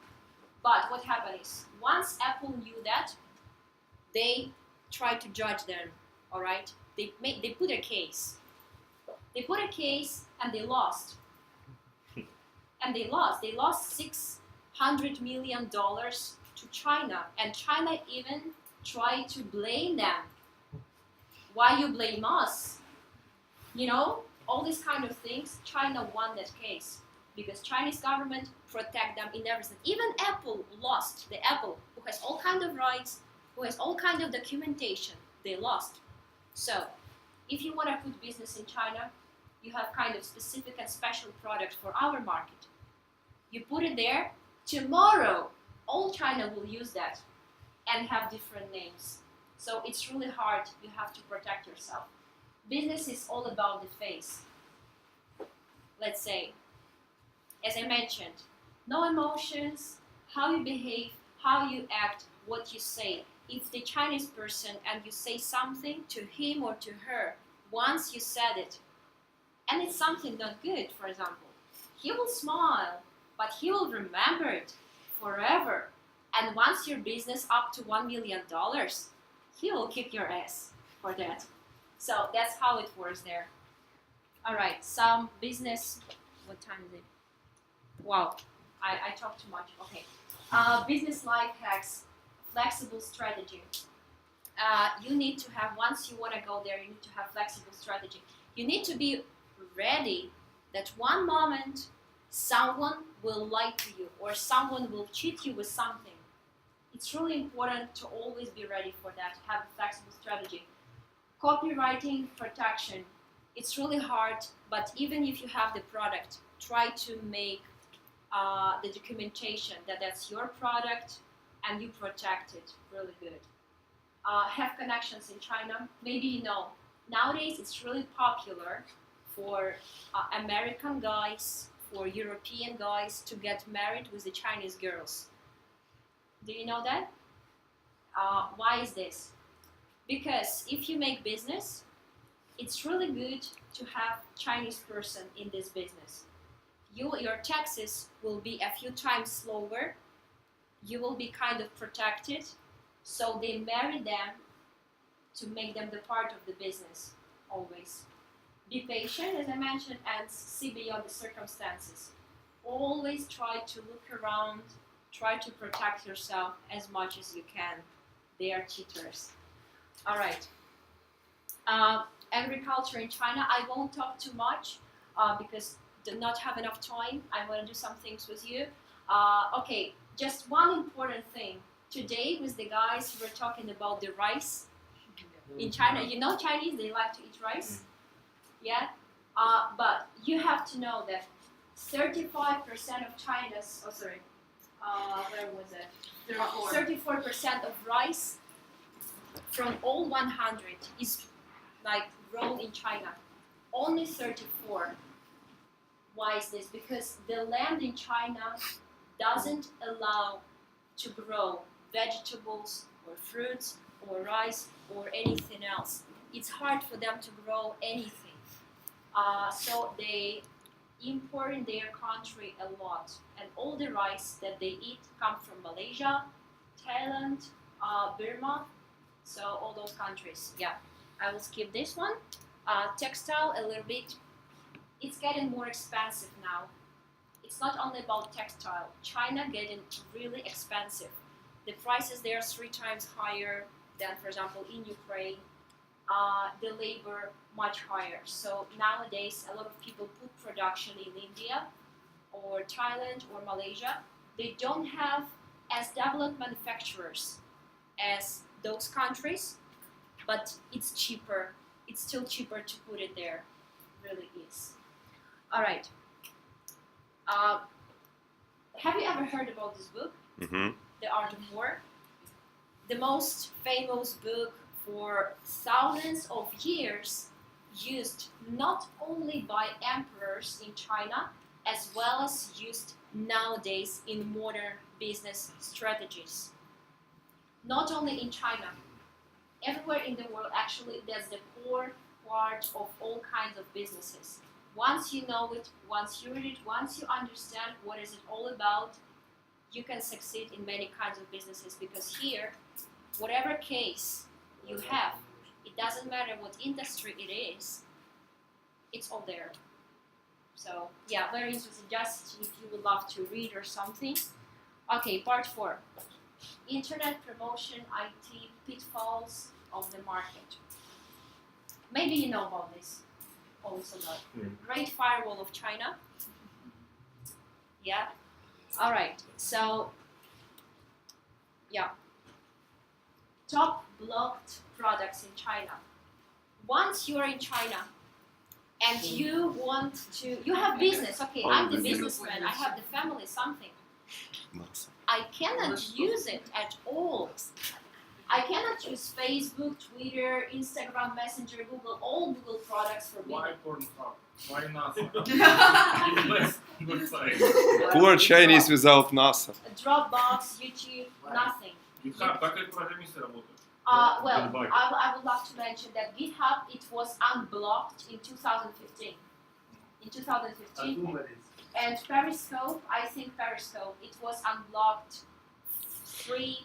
But what happened is, once Apple knew that, they tried to judge them, all right? They put a case. They put a case and they lost. And they lost. They lost $600 million to China. And China even tried to blame them. Why you blame us? You know, all these kind of things, China won that case. Because Chinese government protect them in everything. Even Apple lost. The Apple, who has all kind of rights, who has all kind of documentation, they lost. So, if you want to put business in China, you have kind of specific and special product for our market. You put it there, tomorrow all China will use that and have different names. So it's really hard, you have to protect yourself. Business is all about the face. Let's say, as I mentioned, no emotions, how you behave, how you act, what you say. If the Chinese person and you say something to him or to her, once you said it, and it's something not good, for example, he will smile, but he will remember it forever. And once your business up to $1 million, he will kick your ass for that. So that's how it works there. All right, some business, what time is it? Wow, I talked too much, okay. Business life hacks, flexible strategy. You need to have, once you want to go there, you need to have flexible strategy. You need to be ready that one moment someone will lie to you or someone will cheat you with something. It's really important to always be ready for that, have a flexible strategy. Copywriting protection. It's really hard, but even if you have the product, try to make the documentation that that's your product and you protect it really good. Have connections in China. Maybe you know, nowadays it's really popular for American guys, for European guys to get married with the Chinese girls. Do you know that? Why is this? Because if you make business, it's really good to have Chinese person in this business. Your taxes will be a few times lower. You will be kind of protected. So they marry them to make them the part of the business always. Be patient, as I mentioned, and see beyond the circumstances. Always try to look around, try to protect yourself as much as you can. They are cheaters. All right. Agriculture in China, I won't talk too much because do not have enough time. I want to do some things with you. Okay, just one important thing. Today with the guys, we were talking about the rice in China. You know Chinese, they like to eat rice. Yeah? But you have to know that 35% of China's, where was it? 34% of rice from all 100 is like grown in China. Only 34. Why is this? Because the land in China doesn't allow to grow vegetables or fruits or rice or anything else. It's hard for them to grow anything. So they import in their country a lot. And all the rice that they eat come from Malaysia, Thailand, Burma, so all those countries. Yeah, I will skip this one. Textile a little bit. It's getting more expensive now. It's not only about textile. China getting really expensive. The prices there are 3 times higher than, for example, in Ukraine. The labor much higher. So nowadays, a lot of people put production in India or Thailand or Malaysia. They don't have as developed manufacturers as those countries, but it's cheaper. It's still cheaper to put it there. It really is. All right. Have you ever heard about this book, Mm-hmm. The Art of War? The most famous book for thousands of years, used not only by emperors in China, as well as used nowadays in modern business strategies. Not only in China, everywhere in the world, actually, that's the core part of all kinds of businesses. Once you know it, once you read it, once you understand what is it all about, you can succeed in many kinds of businesses, because here, whatever case you have, it doesn't matter what industry it is, it's all there. So yeah, very interesting. Just if you would love to read or something. Okay, part 4. Internet promotion, IT pitfalls of the market. Maybe you know about this also, though. Great Firewall of China. Yeah. All right. So yeah. Top blocked products in China. Once you are in China and you want to, you have business. Okay, I'm the businessman. I have the family, something. I cannot use it at all. I cannot use Facebook, Twitter, Instagram, Messenger, Google, all Google products for me. Why Pornhub? Why NASA? Poor Chinese without NASA. Dropbox, YouTube, nothing. GitHub, как это программисты работают? Well, I would love to mention that GitHub, it was unblocked in 2015. In 2015. And Periscope, I think Periscope, it was unblocked 3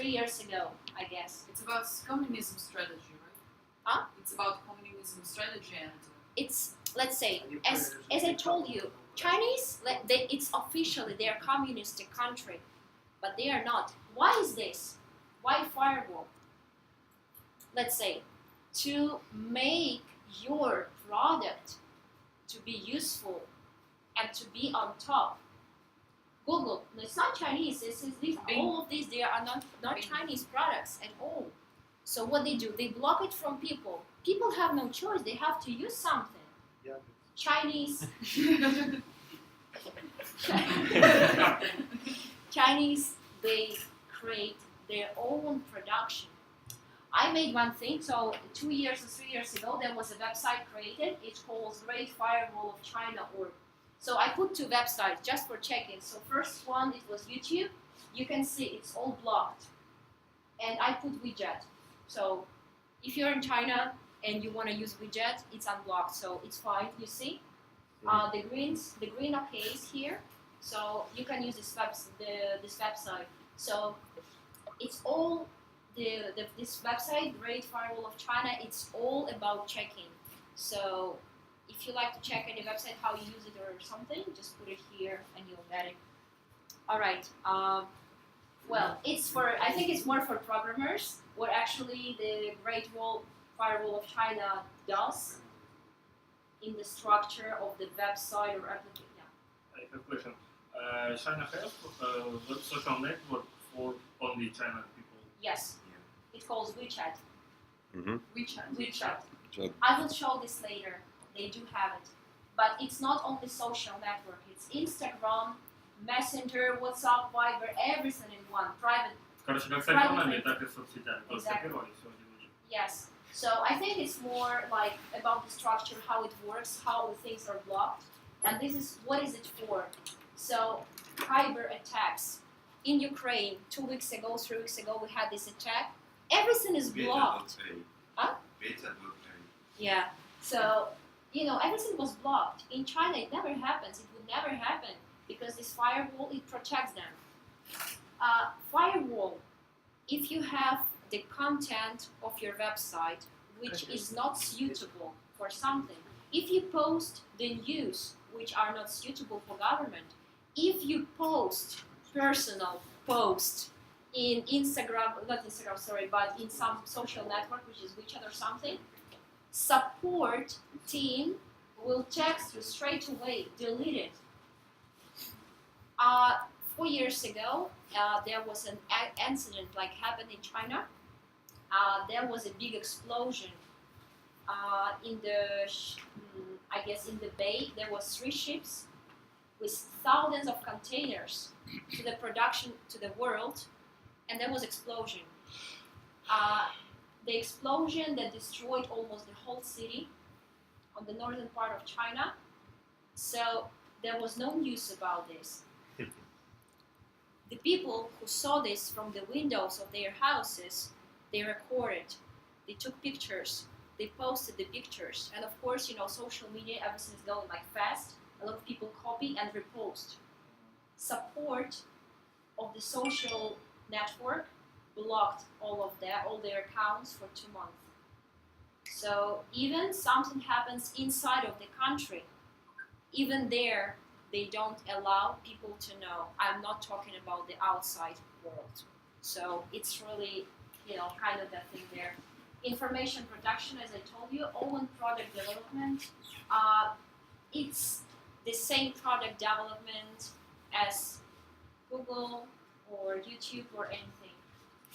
years ago, I guess. It's about communism strategy, right? Huh? It's about communism strategy and It's, let's say, as I told you, Chinese, it's officially they're a communistic country, but they are not. Why is this? Why firewall? Let's say, to make your product to be useful and to be on top. Google, it's not Chinese. All of these, they are not Chinese products at all. So what they do, they block it from people. People have no choice. They have to use something. Yeah. Chinese. Chinese, they create their own production. I made one thing, so 2 years or 3 years ago, there was a website created. It's called Great Firewall of China.org. So I put 2 websites just for checking. So first one, it was YouTube. You can see it's all blocked. And I put widget. So if you're in China, and you want to use widget, it's unblocked, so it's fine. You see, the green okay is here, so you can use this website. So it's all this website, Great Firewall of China. It's all about checking. So if you like to check any website, how you use it or something, just put it here and you'll get it. All right. Well, I think it's more for programmers. What actually the Firewall of China does in the structure of the website or application. Yeah. I have a question. China has a social network for only China people. Yes. It calls WeChat. Mm-hmm. WeChat. Chat. I will show this later. They do have it. But it's not only social network. It's Instagram, Messenger, WhatsApp, Viber, everything in one. Private. Короче, как с айфонами, так и с соцсетями. То есть Exactly. скопировали все один в один. Yes. So I think it's more like about the structure, how it works, how things are blocked. And this is what is it for? So cyber attacks. In Ukraine, 2 weeks ago, 3 weeks ago, we had this attack. Everything is blocked. Huh? Yeah. So, everything was blocked. In China, it never happens. It would never happen because this firewall, it protects them. Firewall, if you have the content of your website which is not suitable for something, if you post the news which are not suitable for government, if you post personal post in but in some social network which is WeChat or something, support team will text you straight away, delete it. 4 years ago, there was an incident like happened in China. There was a big explosion in the bay. There was 3 ships with thousands of containers to the production to the world, and there was explosion. The explosion that destroyed almost the whole city on the northern part of China. So there was no news about this. The people who saw this from the windows of their houses, they recorded, they took pictures, they posted the pictures, and of course, social media, everything is going like fast. A lot of people copy and repost. Support of the social network blocked all their accounts for 2 months. So even something happens inside of the country, even there, they don't allow people to know. I'm not talking about the outside world. So it's really, kind of that thing there. Information production, as I told you, own product development. It's the same product development as Google or YouTube or anything.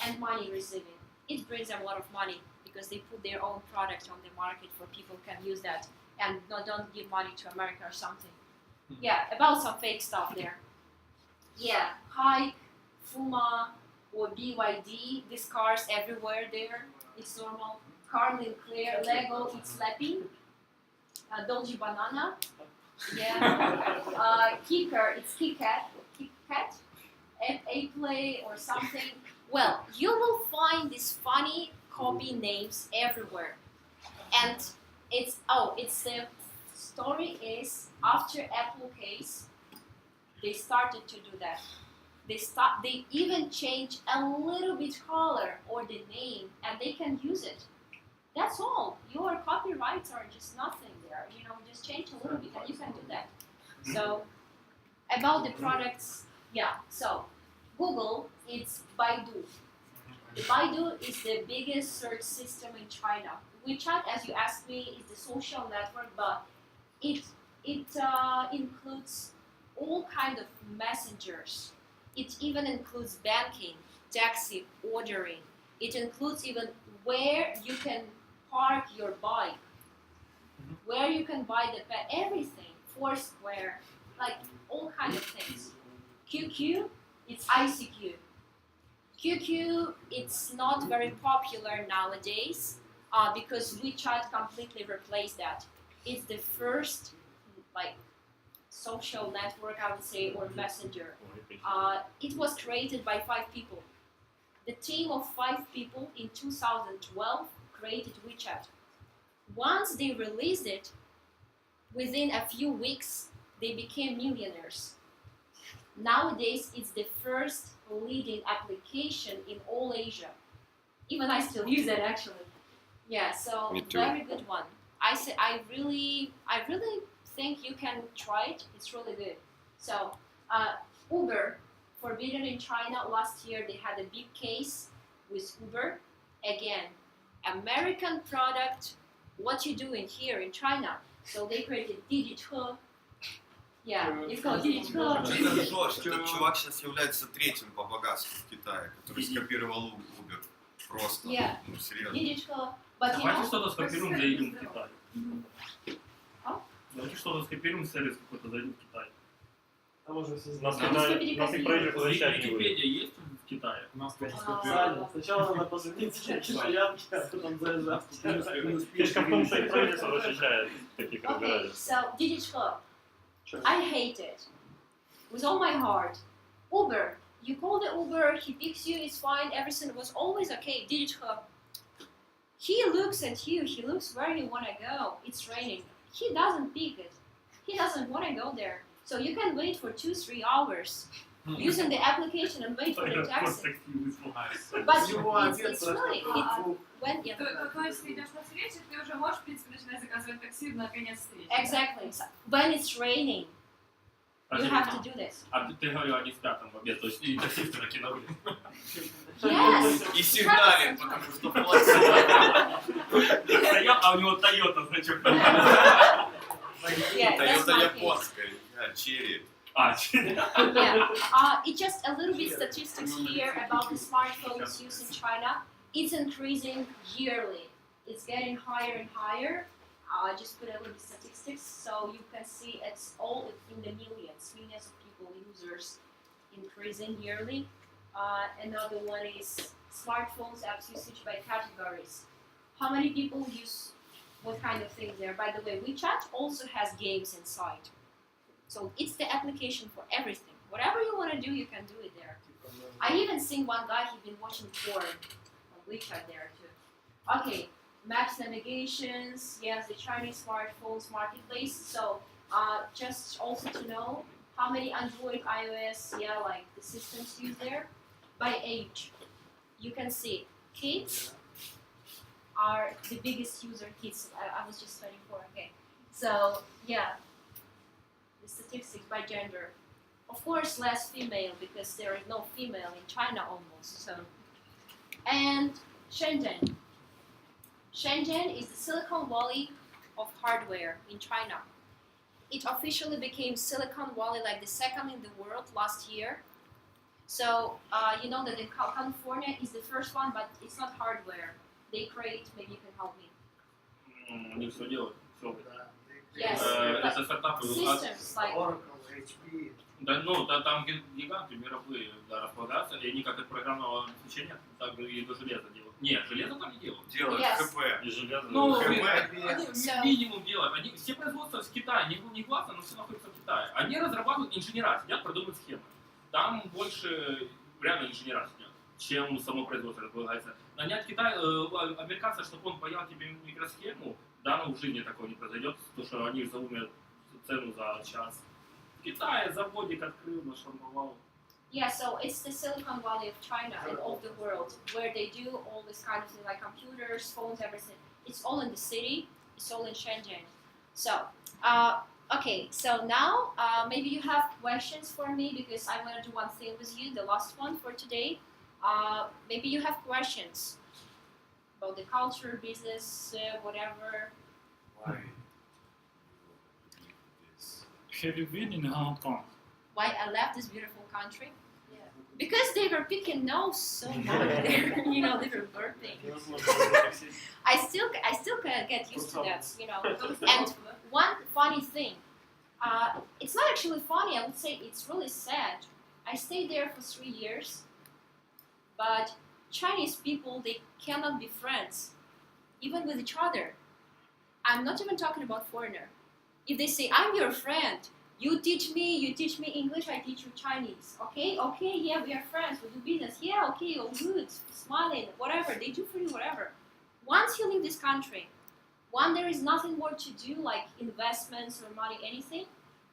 And money receiving. It brings them a lot of money because they put their own product on the market for people can use that and don't give money to America or something. Yeah, about some fake stuff there. Yeah, Hike, Fuma, or BYD, these cars everywhere there. It's normal. Carlin Claire, Lego, it's slapping. Dolce Banana. Yeah. Kicker, it's KitKat. A-Play or something. Well, you will find these funny copy names everywhere. And the story is after Apple case, they started to do that. They even change a little bit color or the name, and they can use it. That's all. Your copyrights are just nothing there. Just change a little bit, and you can do that. So about the products, yeah. So Google, it's Baidu. Baidu is the biggest search system in China. WeChat, as you asked me, is the social network, but it includes all kind of messengers. It even includes banking, taxi, ordering. It includes even where you can park your bike, where you can buy the pet, everything. Foursquare, like all kind of things. QQ, it's ICQ. QQ, it's not very popular nowadays because WeChat completely replaced that. It's the first social network, I would say, or messenger. It was created by 5 people. The team of 5 people in 2012 created WeChat. once they released it, within a few weeks, they became millionaires. Nowadays, it's the first leading application in all Asia. Even I still use it actually. Yeah, so Me too. very good one. I really think you can try it. It's really good. So Uber, forbidden in China last year. They had a big case with Uber. Again, American product. What you doing here in China? So they created Digitre. Yeah, it's called Digitre. Это Жош, этот чувак сейчас является третьим по богатству в Китае, который скопировал Uber. Просто, Yeah. ну серьезно. Digitre. But you Давайте know, что-то скопируем, заедем в Китай. А? Давайте что-то скопируем, сервис какой-то зайдем в Китай. Нас Нам Китай, нас и правительство защищать не будет. Википедия есть в Китае? А, Сначала надо позвонить заявки, а потом заезжать. Фишка в том, что и правительство защищает таких okay, разбирательств. so Digitre. I hate it with all my heart. Uber, you call the Uber, he picks you, it's fine, everything was always okay. Digitre, he looks at you, he looks where you want to go. It's raining. He doesn't pick it. He doesn't want to go there. So you can wait for 2-3 hours using the application and wait for the taxi. But it's really, it's when, yeah. То есть ты идешь на встречу, ты уже можешь, в принципе, начинать заказывать такси на конец встречи. Exactly. So when it's raining, you have to do this. А ты говорил, они спят там в обед, то есть и таксисты такие на улице. Yes. И сигналит, потому что платят. Стоят, а у него Toyota, значит. Yeah, that's Toyota my case. японская, Черри. Yeah. It's just a little bit statistics here about the smartphones used in China. It's increasing yearly. It's getting higher and higher. I just put a little bit statistics so you can see it's all in the millions of people, users increasing yearly. Another one is smartphones apps usage by categories. How many people use what kind of things there? By the way, WeChat also has games inside. So it's the application for everything. Whatever you want to do, you can do it there. I even seen one guy, he'd been watching porn on WeChat there too. Okay, maps, navigations, yes, the Chinese smartphones marketplace. So just also to know how many Android, iOS, yeah, like the systems used there. By age, you can see kids are the biggest user, kids. I was just 24, okay. So yeah, the statistics by gender. Of course, less female because there is no female in China almost. So, and Shenzhen. Shenzhen is the Silicon Valley of hardware in China. It officially became Silicon Valley, like the second in the world last year. So you know that in California is the first one, but it's not hardware. They create. Maybe you can help me. У них все делают. Все. Yes, Это стартапы. systems like Oracle, HP. Да, ну, там гиганты мировые, да, располагаются, и они как от программного обеспечения, так и до железа делают. Нет, железо там не делают. Делают Yes. ХП. И железо. Ну, ХП. они So- минимум делают. Они, все производства с Китая, не гласно, но все находится в Китае. Они разрабатывают, инженера сидят, продумывают схемы. Там больше реально инженера сидят, чем само производство располагается. Нанять американца, чтобы он паял тебе микросхему, да, ну в жизни такого не произойдет, потому что они заумят цену за час. В Китае заводик открыл, нашормовал. yeah. So it's the Silicon Valley of China and of the world where they do all this kind of thing like computers, phones, everything. It's all in the city. It's all in Shenzhen. So okay. So now maybe you have questions for me because I want to do one thing with you, the last one for today. Maybe you have questions about the culture, business, whatever. Why? Have you been in Hong Kong? Why I left this beautiful country? Yeah. Because they were picking nose so much there. You know, they were burping. I still get used to that. You know. And one funny thing, it's not actually funny. I would say it's really sad. I stayed there for 3 years, but Chinese people, they cannot be friends, even with each other. I'm not even talking about foreigner. If they say, I'm your friend, you teach me English, I teach you Chinese. Okay, yeah, we are friends, we do business. Yeah, okay, all good, smiling, whatever, they do for you, whatever. Once you leave this country, When there is nothing more to do, like investments or money, anything,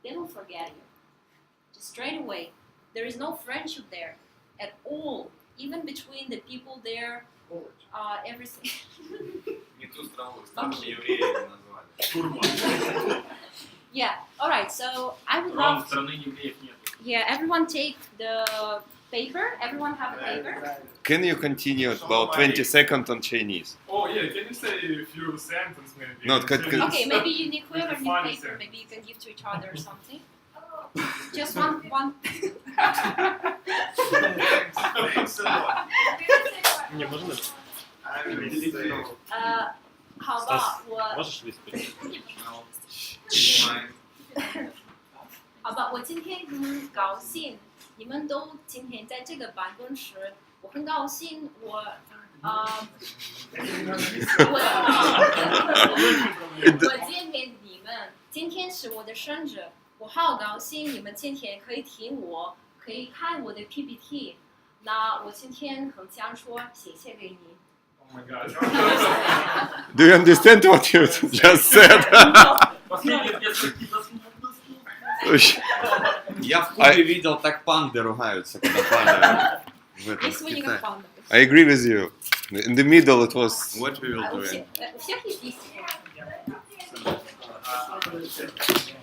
they will forget you. Just straight away. There is no friendship there at all. Even between the people there, everything. Не ту страну евреями назвали. Турма. Yeah. All right. So I would Ром, love. страны евреев нет. Yeah. Everyone take the paper. Everyone have a paper. Can you continue about 20 seconds on Chinese? Oh yeah, can you say a few sentences maybe? No, Okay. Maybe you need whoever It's a need funny paper. sentence. Maybe you can give to each other or something. Just one. Thanks a lot. Не, можно? I will say How about 我 Можешь выступить? no. Fine. 好吧，我今天很高兴，你们都今天在这个办公室，我很高兴，我见面你们，今天是我的生日，我好高兴，你们今天可以听我，可以看我的 PPT，那我今天很想说谢谢给你。 Oh my god. Do you understand what you just said? Последние несколько заслуг. Я в Кубе видел, так панды ругаются, когда падают в этом Есть в вы не Китае. как панда. I agree with you. In the middle it was... What we will А у do? всех есть листики?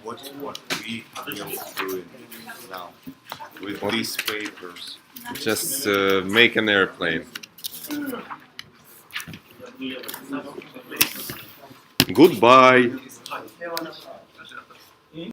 What we will do now with these papers? Just make an airplane. Goodbye.